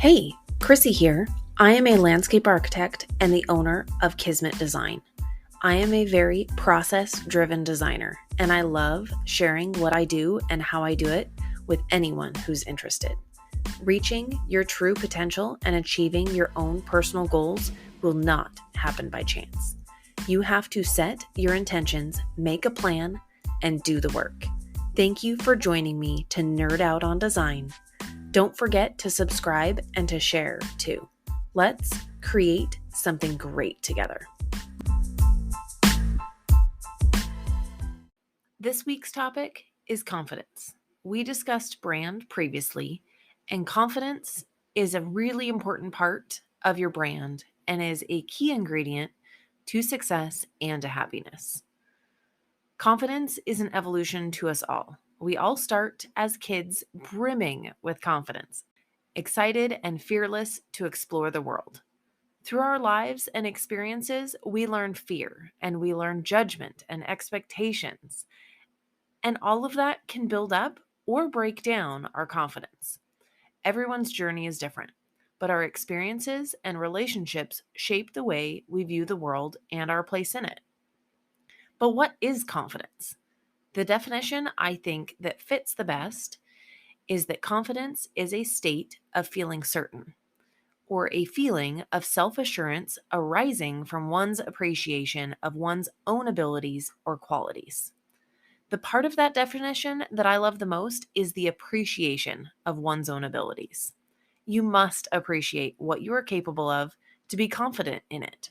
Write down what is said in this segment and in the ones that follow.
Hey, Chrissy here. I am a landscape architect and the owner of Kismet Design. I am a very process-driven designer, and I love sharing what I do and how I do it with anyone who's interested. Reaching your true potential and achieving your own personal goals will not happen by chance. You have to set your intentions, make a plan, and do the work. Thank you for joining me to nerd out on design. Don't forget to subscribe and to share too. Let's create something great together. This week's topic is confidence. We discussed brand previously, and confidence is a really important part of your brand and is a key ingredient to success and to happiness. Confidence is an evolution to us all. We all start as kids brimming with confidence, excited and fearless to explore the world. Through our lives and experiences, we learn fear and we learn judgment and expectations. And all of that can build up or break down our confidence. Everyone's journey is different, but our experiences and relationships shape the way we view the world and our place in it. But what is confidence? The definition I think that fits the best is that confidence is a state of feeling certain, or a feeling of self-assurance arising from one's appreciation of one's own abilities or qualities. The part of that definition that I love the most is the appreciation of one's own abilities. You must appreciate what you are capable of to be confident in it.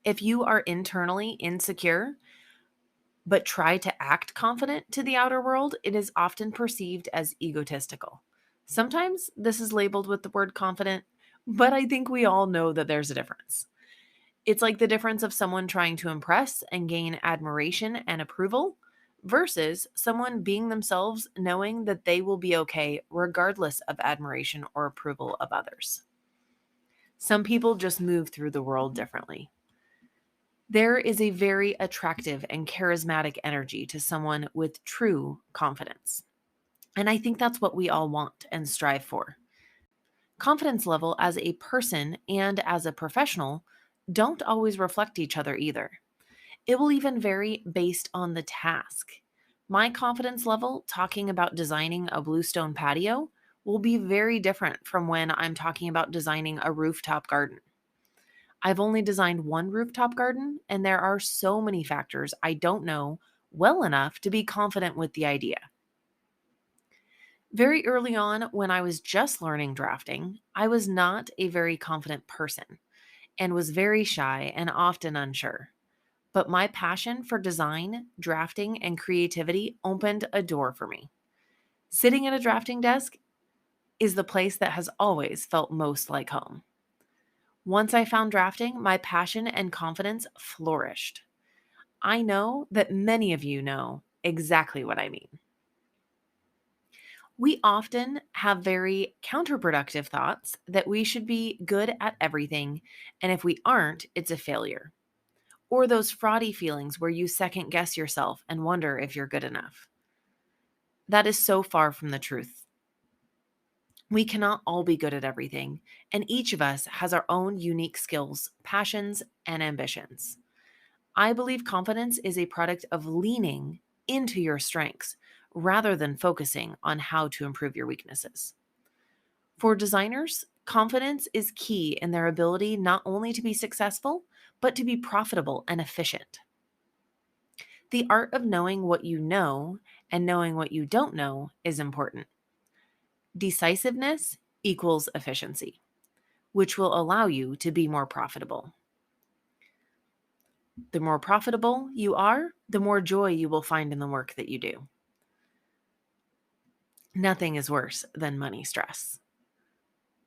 If you are internally insecure, but try to act confident to the outer world, it is often perceived as egotistical. Sometimes this is labeled with the word confident, but I think we all know that there's a difference. It's like the difference of someone trying to impress and gain admiration and approval versus someone being themselves, knowing that they will be okay regardless of admiration or approval of others. Some people just move through the world differently. There is a very attractive and charismatic energy to someone with true confidence. And I think that's what we all want and strive for. Confidence level as a person and as a professional don't always reflect each other either. It will even vary based on the task. My confidence level talking about designing a bluestone patio will be very different from when I'm talking about designing a rooftop garden. I've only designed one rooftop garden, and there are so many factors I don't know well enough to be confident with the idea. Very early on, when I was just learning drafting, I was not a very confident person and was very shy and often unsure. But my passion for design, drafting, and creativity opened a door for me. Sitting at a drafting desk is the place that has always felt most like home. Once I found drafting, my passion and confidence flourished. I know that many of you know exactly what I mean. We often have very counterproductive thoughts that we should be good at everything, and if we aren't, it's a failure. Or those fraudy feelings where you second guess yourself and wonder if you're good enough. That is so far from the truth. We cannot all be good at everything, and each of us has our own unique skills, passions, and ambitions. I believe confidence is a product of leaning into your strengths rather than focusing on how to improve your weaknesses. For designers, confidence is key in their ability not only to be successful, but to be profitable and efficient. The art of knowing what you know and knowing what you don't know is important. Decisiveness equals efficiency, which will allow you to be more profitable. The more profitable you are, the more joy you will find in the work that you do. Nothing is worse than money stress.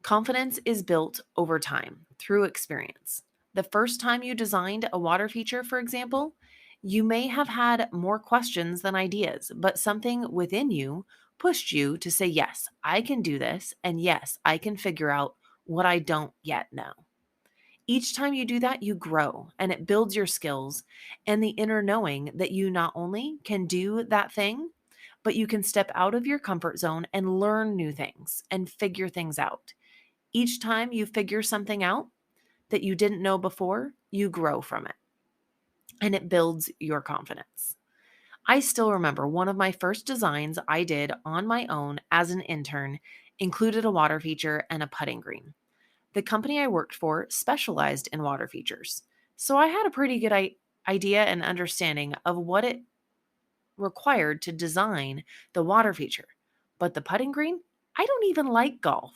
Confidence is built over time through experience. The first time you designed a water feature, for example, you may have had more questions than ideas, but something within you pushed you to say, yes, I can do this, and yes, I can figure out what I don't yet know. Each time you do that, you grow, and it builds your skills and the inner knowing that you not only can do that thing, but you can step out of your comfort zone and learn new things and figure things out. Each time you figure something out that you didn't know before, you grow from it and it builds your confidence. I still remember one of my first designs I did on my own as an intern included a water feature and a putting green. The company I worked for specialized in water features, so I had a pretty good idea and understanding of what it required to design the water feature. But the putting green, I don't even like golf.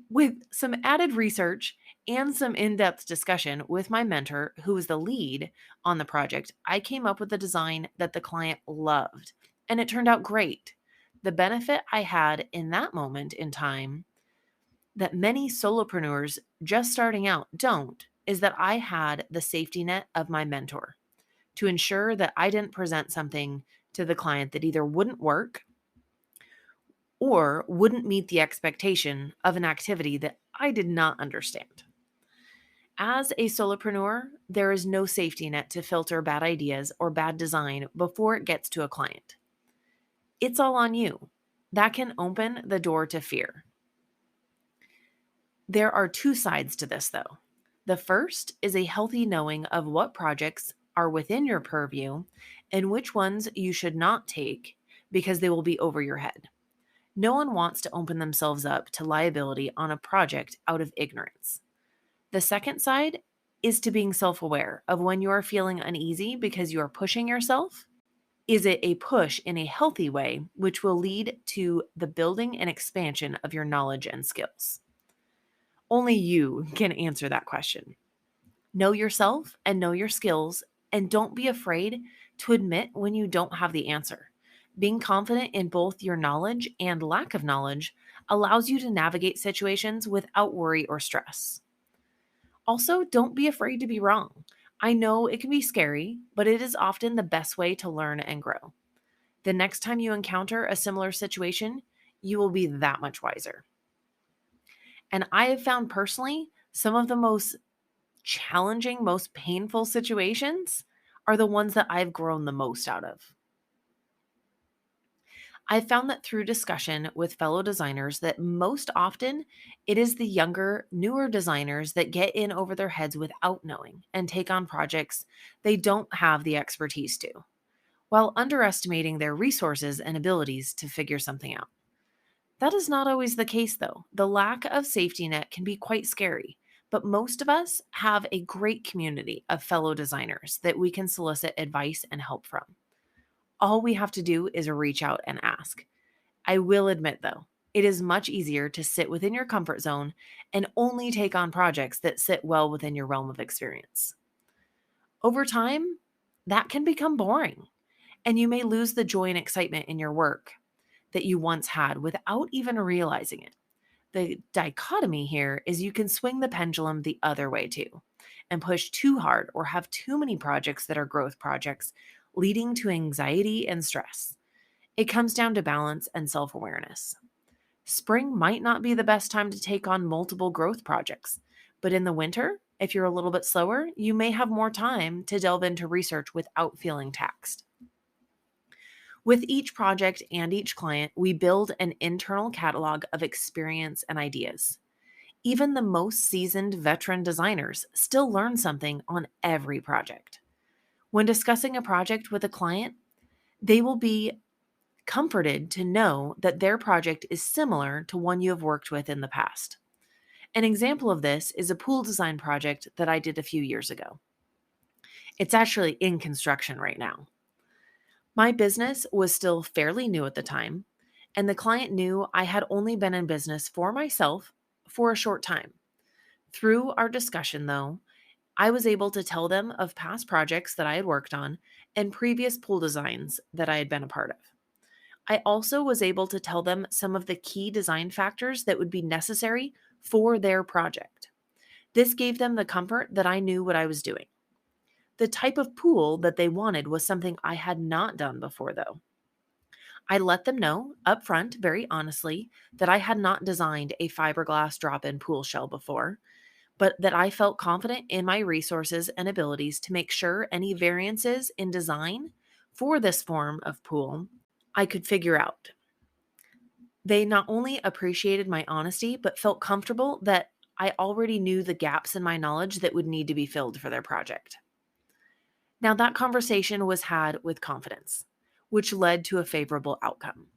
With some added research and some in depth discussion with my mentor, who was the lead on the project, I came up with a design that the client loved, and it turned out great. The benefit I had in that moment in time that many solopreneurs just starting out don't is that I had the safety net of my mentor to ensure that I didn't present something to the client that either wouldn't work or wouldn't meet the expectation of an activity that I did not understand. As a solopreneur, there is no safety net to filter bad ideas or bad design before it gets to a client. It's all on you. That can open the door to fear. There are two sides to this, though. The first is a healthy knowing of what projects are within your purview and which ones you should not take because they will be over your head. No one wants to open themselves up to liability on a project out of ignorance. The second side is to being self aware of when you are feeling uneasy because you are pushing yourself. Is it a push in a healthy way, which will lead to the building and expansion of your knowledge and skills? Only you can answer that question. Know yourself and know your skills, and don't be afraid to admit when you don't have the answer. Being confident in both your knowledge and lack of knowledge allows you to navigate situations without worry or stress. Also, don't be afraid to be wrong. I know it can be scary, but it is often the best way to learn and grow. The next time you encounter a similar situation, you will be that much wiser. And I have found personally some of the most challenging, most painful situations are the ones that I've grown the most out of. I've found that through discussion with fellow designers that most often it is the younger, newer designers that get in over their heads without knowing and take on projects they don't have the expertise to, while underestimating their resources and abilities to figure something out. That is not always the case, though. The lack of safety net can be quite scary, but most of us have a great community of fellow designers that we can solicit advice and help from. All we have to do is reach out and ask. I will admit, though, it is much easier to sit within your comfort zone and only take on projects that sit well within your realm of experience. Over time, that can become boring, and you may lose the joy and excitement in your work that you once had without even realizing it. The dichotomy here is you can swing the pendulum the other way too and push too hard or have too many projects that are growth projects, leading to anxiety and stress. It comes down to balance and self awareness. Spring might not be the best time to take on multiple growth projects, but in the winter, if you're a little bit slower, you may have more time to delve into research without feeling taxed. With each project and each client, we build an internal catalog of experience and ideas. Even the most seasoned veteran designers still learn something on every project. When discussing a project with a client, they will be comforted to know that their project is similar to one you have worked with in the past. An example of this is a pool design project that I did a few years ago. It's actually in construction right now. My business was still fairly new at the time, and the client knew I had only been in business for myself for a short time. Through our discussion, though, I was able to tell them of past projects that I had worked on and previous pool designs that I had been a part of. I also was able to tell them some of the key design factors that would be necessary for their project. This gave them the comfort that I knew what I was doing. The type of pool that they wanted was something I had not done before, though. I let them know up front, very honestly, that I had not designed a fiberglass drop in pool shell before, but that I felt confident in my resources and abilities to make sure any variances in design for this form of pool I could figure out. They not only appreciated my honesty, but felt comfortable that I already knew the gaps in my knowledge that would need to be filled for their project. Now, that conversation was had with confidence, which led to a favorable outcome.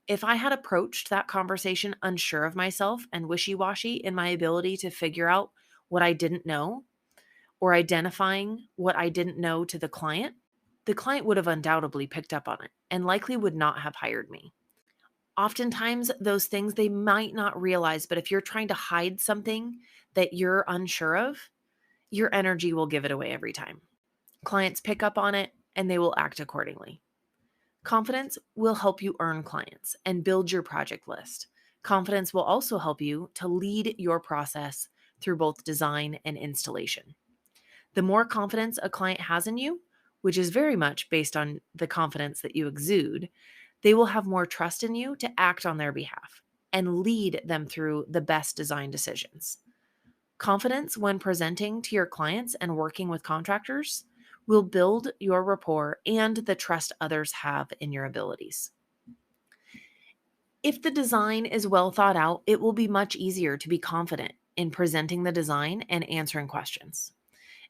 If I had approached that conversation unsure of myself and wishy washy in my ability to figure out what I didn't know or identifying what I didn't know to the client would have undoubtedly picked up on it and likely would not have hired me. Oftentimes, those things they might not realize, but if you're trying to hide something that you're unsure of, your energy will give it away every time. Clients pick up on it and they will act accordingly. Confidence will help you earn clients and build your project list. Confidence will also help you to lead your process through both design and installation. The more confidence a client has in you, which is very much based on the confidence that you exude, they will have more trust in you to act on their behalf and lead them through the best design decisions. Confidence when presenting to your clients and working with contractors will build your rapport and the trust others have in your abilities. If the design is well thought out, it will be much easier to be confident in presenting the design and answering questions.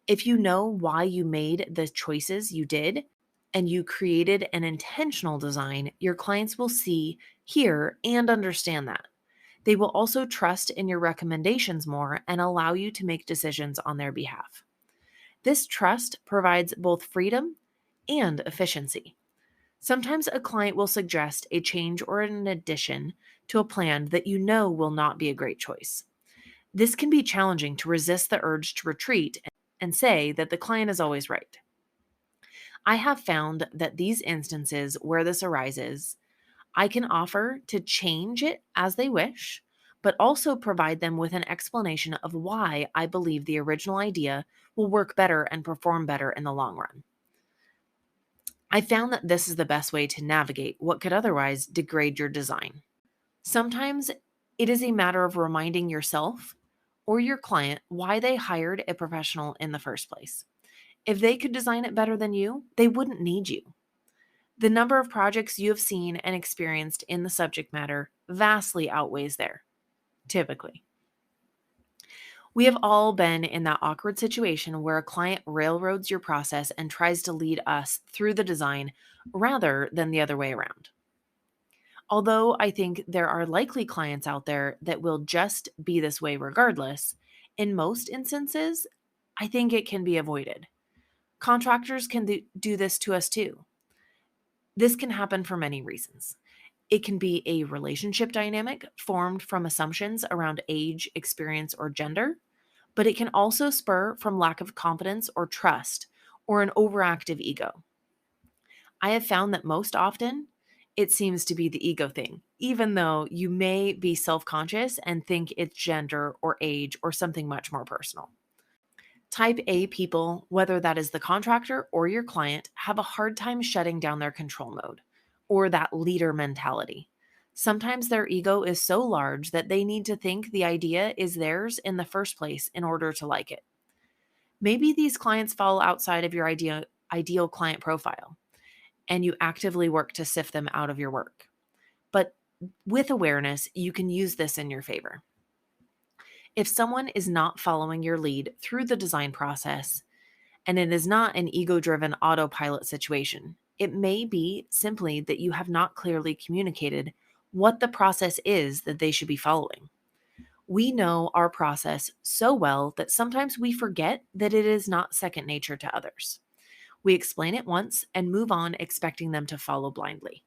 If you know why you made the choices you did and you created an intentional design, your clients will see, hear, and understand that. They will also trust in your recommendations more and allow you to make decisions on their behalf. This trust provides both freedom and efficiency. Sometimes a client will suggest a change or an addition to a plan that you know will not be a great choice. This can be challenging to resist the urge to retreat and say that the client is always right. I have found that these instances where this arises, I can offer to change it as they wish, but also provide them with an explanation of why I believe the original idea will work better and perform better in the long run. I found that this is the best way to navigate what could otherwise degrade your design. Sometimes it is a matter of reminding yourself or your client why they hired a professional in the first place. If they could design it better than you, they wouldn't need you. The number of projects you have seen and experienced in the subject matter vastly outweighs there, typically. We have all been in that awkward situation where a client railroads your process and tries to lead us through the design rather than the other way around. Although I think there are likely clients out there that will just be this way regardless, in most instances, I think it can be avoided. Contractors can do this to us too. This can happen for many reasons. It can be a relationship dynamic formed from assumptions around age, experience, or gender, but it can also spur from lack of confidence or trust or an overactive ego. I have found that most often it seems to be the ego thing, even though you may be self conscious and think it's gender or age or something much more personal. Type A people, whether that is the contractor or your client, have a hard time shutting down their control mode or that leader mentality. Sometimes their ego is so large that they need to think the idea is theirs in the first place in order to like it. Maybe these clients fall outside of your ideal client profile and you actively work to sift them out of your work. But with awareness, you can use this in your favor. If someone is not following your lead through the design process, and it is not an ego-driven autopilot situation, it may be simply that you have not clearly communicated what the process is that they should be following. We know our process so well that sometimes we forget that it is not second nature to others. We explain it once and move on expecting them to follow blindly.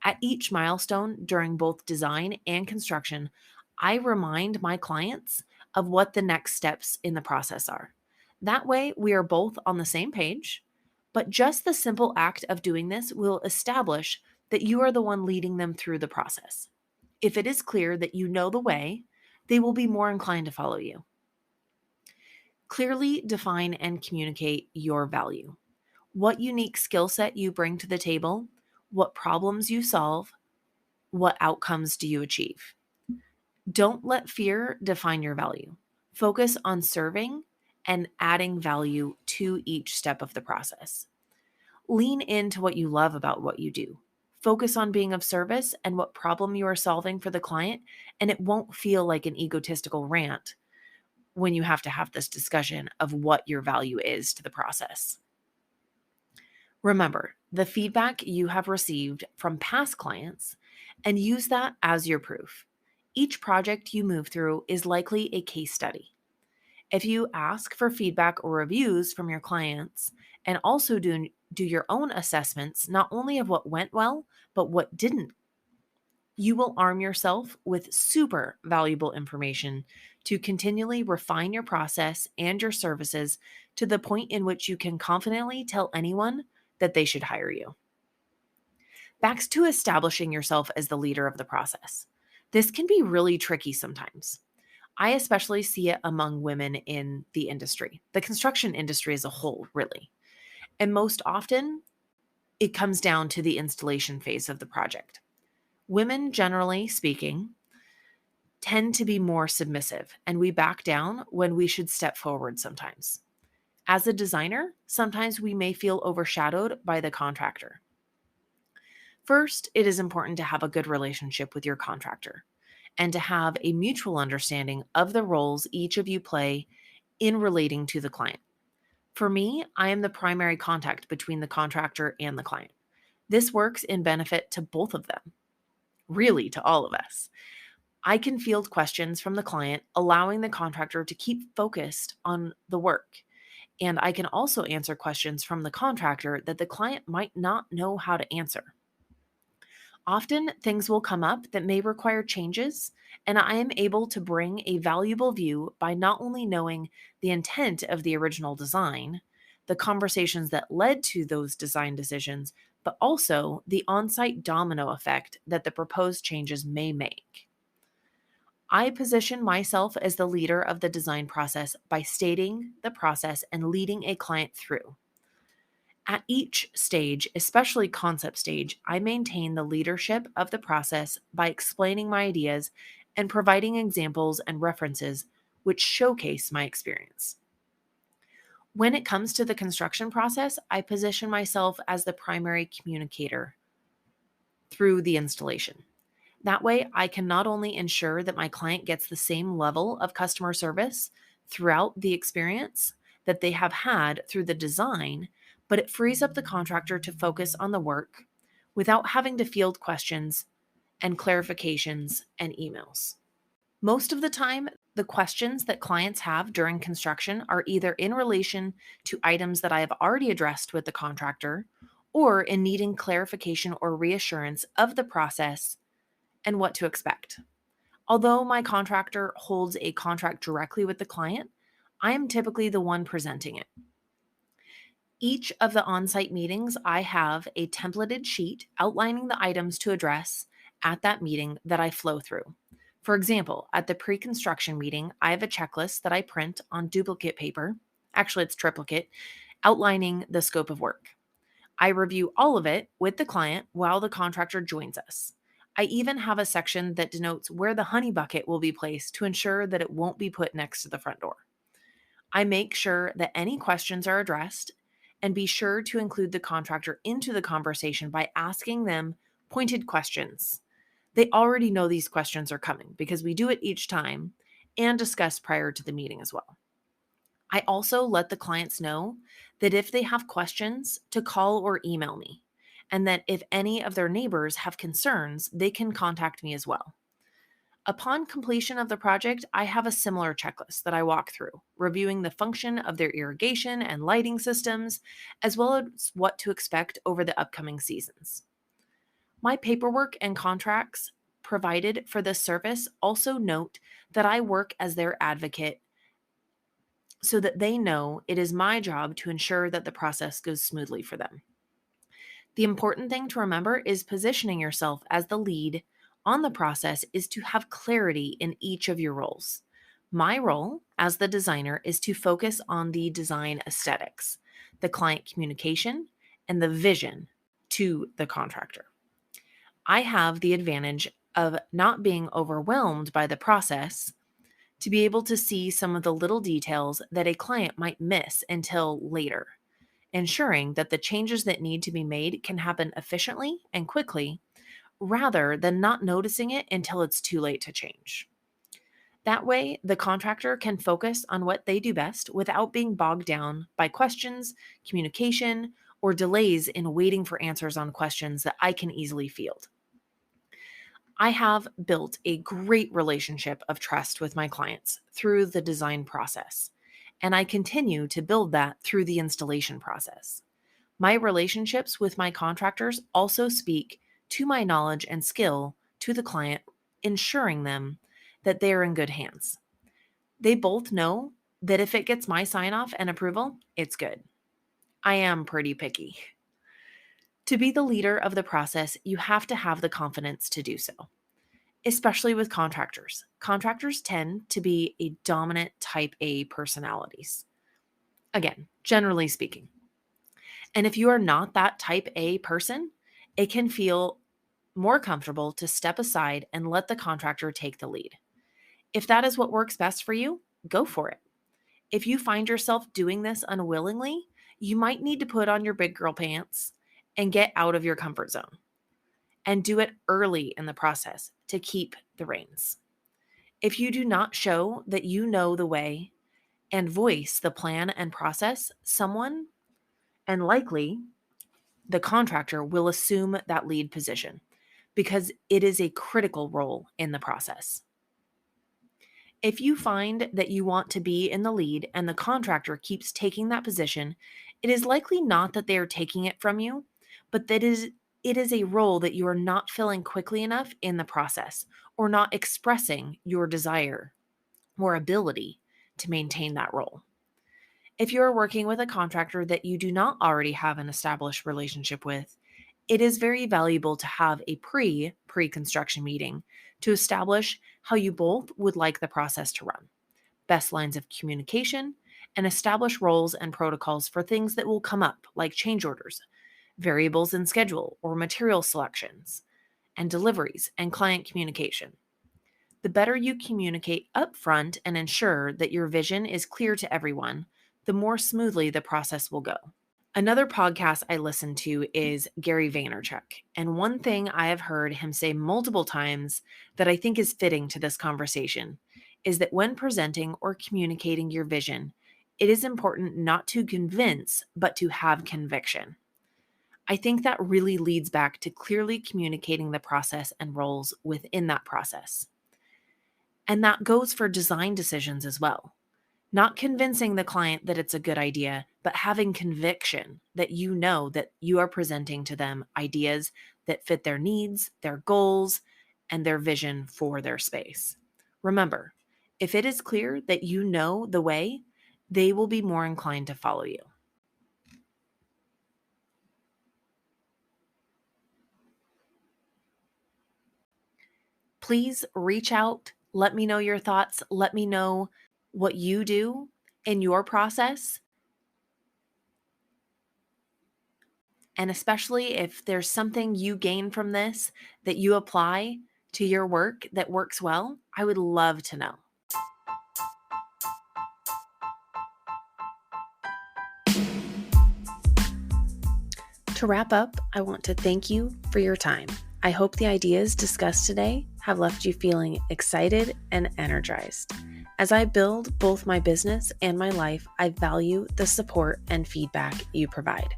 At each milestone during both design and construction, I remind my clients of what the next steps in the process are. That way, we are both on the same page, but just the simple act of doing this will establish that you are the one leading them through the process. If it is clear that you know the way, they will be more inclined to follow you. Clearly define and communicate your value. What unique skill set you bring to the table, what problems you solve, what outcomes do you achieve. Don't let fear define your value. Focus on serving and adding value to each step of the process. Lean into what you love about what you do. Focus on being of service and what problem you are solving for the client, and it won't feel like an egotistical rant when you have to have this discussion of what your value is to the process. Remember the feedback you have received from past clients and use that as your proof. Each project you move through is likely a case study. If you ask for feedback or reviews from your clients and also do your own assessments, not only of what went well, but what didn't, you will arm yourself with super valuable information to continually refine your process and your services to the point in which you can confidently tell anyone that they should hire you. Back to establishing yourself as the leader of the process. This can be really tricky sometimes. I especially see it among women in the industry, the construction industry as a whole, really. And most often, it comes down to the installation phase of the project. Women, generally speaking, tend to be more submissive, and we back down when we should step forward sometimes. As a designer, sometimes we may feel overshadowed by the contractor. First, it is important to have a good relationship with your contractor and to have a mutual understanding of the roles each of you play in relating to the client. For me, I am the primary contact between the contractor and the client. This works in benefit to both of them, really to all of us. I can field questions from the client, allowing the contractor to keep focused on the work. And I can also answer questions from the contractor that the client might not know how to answer. Often, things will come up that may require changes, and I am able to bring a valuable view by not only knowing the intent of the original design, the conversations that led to those design decisions, but also the on site domino effect that the proposed changes may make. I position myself as the leader of the design process by stating the process and leading a client through. At each stage, especially concept stage, I maintain the leadership of the process by explaining my ideas and providing examples and references which showcase my experience. When it comes to the construction process, I position myself as the primary communicator through the installation. That way, I can not only ensure that my client gets the same level of customer service throughout the experience that they have had through the design, but it frees up the contractor to focus on the work without having to field questions and clarifications and emails. Most of the time, the questions that clients have during construction are either in relation to items that I have already addressed with the contractor or in needing clarification or reassurance of the process and what to expect. Although my contractor holds a contract directly with the client, I am typically the one presenting it. Each of the on-site meetings, I have a templated sheet outlining the items to address at that meeting that I flow through. For example, at the pre-construction meeting, I have a checklist that I print on duplicate paper, actually it's triplicate, outlining the scope of work. I review all of it with the client while the contractor joins us. I even have a section that denotes where the honey bucket will be placed to ensure that it won't be put next to the front door. I make sure that any questions are addressed and be sure to include the contractor into the conversation by asking them pointed questions. They already know these questions are coming because we do it each time and discuss prior to the meeting as well. I also let the clients know that if they have questions, to call or email me, and that if any of their neighbors have concerns, they can contact me as well. Upon completion of the project, I have a similar checklist that I walk through, reviewing the function of their irrigation and lighting systems, as well as what to expect over the upcoming seasons. My paperwork and contracts provided for this service also note that I work as their advocate so that they know it is my job to ensure that the process goes smoothly for them. The important thing to remember is positioning yourself as the lead on the process is to have clarity in each of your roles. My role as the designer is to focus on the design aesthetics, the client communication, and the vision to the contractor. I have the advantage of not being overwhelmed by the process to be able to see some of the little details that a client might miss until later. ensuring that the changes that need to be made can happen efficiently and quickly, rather than not noticing it until it's too late to change. That way, the contractor can focus on what they do best without being bogged down by questions, communication, or delays in waiting for answers on questions that I can easily field. I have built a great relationship of trust with my clients through the design process, and I continue to build that through the installation process. My relationships with my contractors also speak to my knowledge and skill to the client, ensuring them that they are in good hands. They both know that if it gets my sign off and approval, it's good. I am pretty picky. To be the leader of the process, you have to have the confidence to do so, especially with contractors. Contractors tend to be a dominant type A personalities. Again, generally speaking. And if you are not that type A person, it can feel more comfortable to step aside and let the contractor take the lead. If that is what works best for you, go for it. If you find yourself doing this unwillingly, you might need to put on your big girl pants and get out of your comfort zone and do it early in the process to keep the reins. If you do not show that you know the way and voice the plan and process, someone, and likely the contractor, will assume that lead position because it is a critical role in the process. If you find that you want to be in the lead and the contractor keeps taking that position, it is likely not that they are taking it from you, but that it is a role that you are not filling quickly enough in the process or not expressing your desire or ability to maintain that role. If you are working with a contractor that you do not already have an established relationship with, it is very valuable to have a pre-construction meeting to establish how you both would like the process to run, best lines of communication, and establish roles and protocols for things that will come up, like change orders, variables in schedule, or material selections, and deliveries and client communication. The better you communicate upfront and ensure that your vision is clear to everyone, the more smoothly the process will go. Another podcast I listen to is Gary Vaynerchuk, and one thing I have heard him say multiple times that I think is fitting to this conversation is that when presenting or communicating your vision, it is important not to convince, but to have conviction. I think that really leads back to clearly communicating the process and roles within that process. And that goes for design decisions as well. Not convincing the client that it's a good idea, but having conviction that you know that you are presenting to them ideas that fit their needs, their goals, and their vision for their space. Remember, if it is clear that you know the way, they will be more inclined to follow you. Please reach out. Let me know your thoughts. Let me know what you do in your process. And especially if there's something you gain from this that you apply to your work that works well, I would love to know. To wrap up, I want to thank you for your time. I hope the ideas discussed today have left you feeling excited and energized. As I build both my business and my life, I value the support and feedback you provide.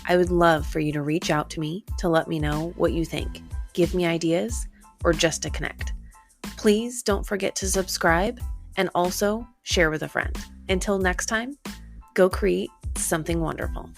I would love for you to reach out to me to let me know what you think, give me ideas, or just to connect. Please don't forget to subscribe and also share with a friend. Until next time, go create something wonderful.